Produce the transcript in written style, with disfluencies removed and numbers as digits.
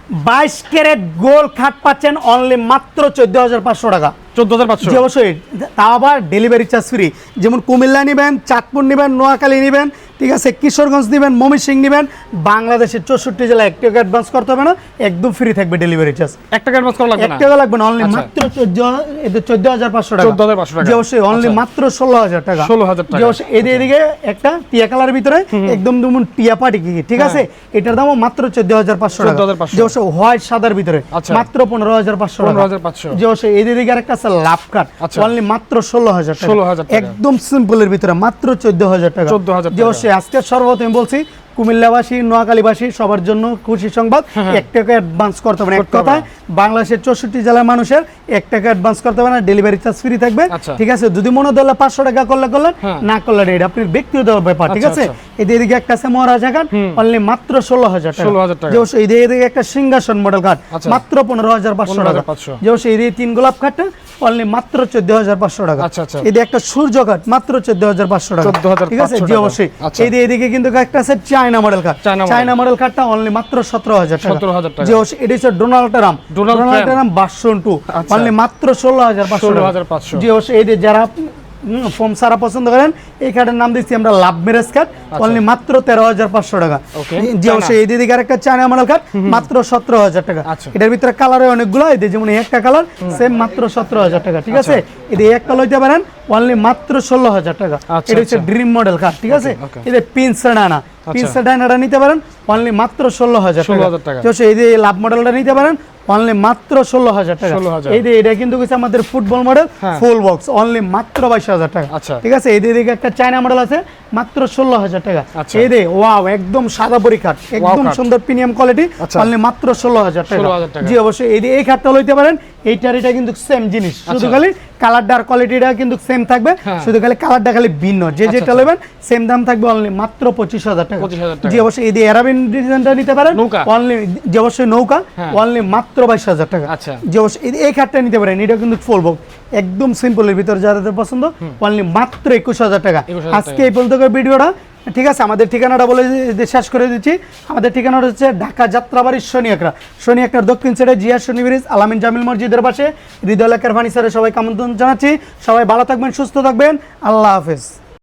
22 carat gold খাট পাচ্ছেন only মাত্র 14,500 টাকা। 14,500 জি অবশ্যই, তাও আবার ডেলিভারি চার্জ ফ্রি। যেমন কুমিল্লা নেবেন, চাঁদপুর নেবেন, নোয়াখালী নেবেন, ঠিক আছে, কিশোরগঞ্জ নেবেন, ময়মনসিংহ নেবেন, বাংলাদেশের 64 জেলায় 1 টাকা অ্যাডভান্স করতে হবে না, একদম ফ্রি থাকবে ডেলিভারি চার্জ। 1 টাকা অ্যাডভান্স করা লাগবে না, 1 টাকা লাগবে না, অনলি মাত্র 14,500 টাকা। 14,500 টাকা। জি অবশ্যই, অনলি মাত্র 16,000 টাকা। 16,000 টাকা। জি অবশ্যই, এদিকে একটা টিয়া কালার ভিতরে একদম দুমুন টিয়া পাটি কি, ঠিক আছে, এটার দামও মাত্র 14,500 টাকা। 14,500 জি অবশ্যই, হোয়াইট সাদার ভিতরে মাত্র 15,500 টাকা। 15,500 জি অবশ্যই, এদিকে আরেকটা আছে লাভ কাট, অনলি মাত্র 16,000 টাকা। 16,000 টাকা। একদম সিম্পলের ভিতরে মাত্র 14,000 টাকা। 14,000 জি অবশ্যই, আজকে সর্বপ্রথম বলছি কুমিল্লাবাসী, নোয়াখালীবাসী সবার জন্য খুশি সংবাদ, 1 টাকা অ্যাডভান্স করতে হবে না। এক কথায় বাংলাদেশের 64 জেলার মানুষের 1 টাকা অ্যাডভান্স করতে হবে না, ডেলিভারি চার্জ ফ্রি থাকবে। ঠিক আছে, যদি মনে ধরলে 500 টাকা করলে করলেন, না করলে এটা আপনার ব্যক্তিগত ব্যাপার। ঠিক আছে, এদিকে একটা আছে মহারাজা কাঠ, অনলি মাত্র 16,000 টাকা। যে অবশ্যই এদিকে একটা সিংহাসন মডেল কাঠ, মাত্র 15,500 টাকা। যে অবশ্যই এদিকে 3 গোলাপ কাঠটা অনলি মাত্র 14,500 টাকা। এদিকে একটা সূর্য কাঠ মাত্র 14,500 টাকা। ঠিক আছে, জি অবশ্যই। এদিকে কিন্তু একটা আছে চায়না মডেল কাঠ, চায়না মডেল কাঠটা অনলি মাত্র 17,000 টাকা। জি অবশ্যই, এটা হচ্ছে ডোনাল্ড ট্রাম্প ভার্সন 2, অনলি মাত্র 16,500। জি অবশ্যই, এই যারা ফোম সারা পছন্দ করেন, এই কাঠের নাম দিচ্ছি আমরা লাভ ম্যারেজ কাঠ, অনলি মাত্র 13,500 টাকা। জি অবশ্যই, এইদিকে আরেকটা চায়না মডেল কাঠ মাত্র 17,000 টাকা। এটার ভিতরে কালার অনেকগুলো, এই যেমন এই একটা কালার সেম মাত্র 17,000 টাকা। ঠিক আছে, এই একটা লইতে পারেন অনলি মাত্র 16,000 টাকা। এটা হচ্ছে ড্রিম মডেল কাঠ। ঠিক আছে, এই যে পিনসেডানা, পিনসেডানাটা নিতে পারেন অনলি মাত্র 16,000 টাকা। এই যে লাভ মডেলটা নিতে পারেন অনলি মাত্র 16,000 টাকা। এই যে এটা কিন্তু হচ্ছে আমাদের football model full box, only মাত্র 22,000 টাকা। ঠিক আছে, এই দিকে একটা চায়না মডেল আছে মাত্র 16,000 টাকা। এই যে ওয়াও, একদম সাদা পরি কাঠ, একদম সুন্দর প্রিমিয়াম কোয়ালিটি, অনলি মাত্র 16,000 টাকা। জি অবশ্যই, এই কাঠটা লইতে পারেন। এইটার এটা কিন্তু সেম জিনিস, শুধু খালি কালারটা আর কোয়ালিটিটা কিন্তু সেম থাকবে, শুধু খালি কালারটা খালি ভিন্ন। যেটা নেবেন সেম দাম থাকবে, অনলি মাত্র 25,000 টাকা। জি অবশ্যই, এই অ্যারাবিয়ান ডিজাইনটা নিতে পারেন অনলি, যে অবশ্যই নৌকা, অনলি মাত্র 22,000 টাকা। যে অবশ্যই এই খাটটা নিতে পারেন, এটা কিন্তু ফুল বক্স, একদম সিম্পলের ভিতরে যাদের পছন্দ, অনলি মাত্র 21,000 টাকা। আজকে এই পর্যন্ত ভিডিওটা। ঠিক আছে, আমাদের ঠিকানাটা বলে শেষ করে দিচ্ছি। আমাদের ঠিকানাটা হচ্ছে ঢাকা যাত্রাবাড়ি শনিয়াকড়ার দক্ষিণ সাইডে জিয়া শনি ব্রিজ, আলামিন জামিল মসজিদের পাশে, হৃদয় এলাকার ফার্নিচারে সবাইকে আমন্ত্রণ জানাচ্ছি। সবাই ভালো থাকবেন, সুস্থ থাকবেন, আল্লাহ হাফেজ।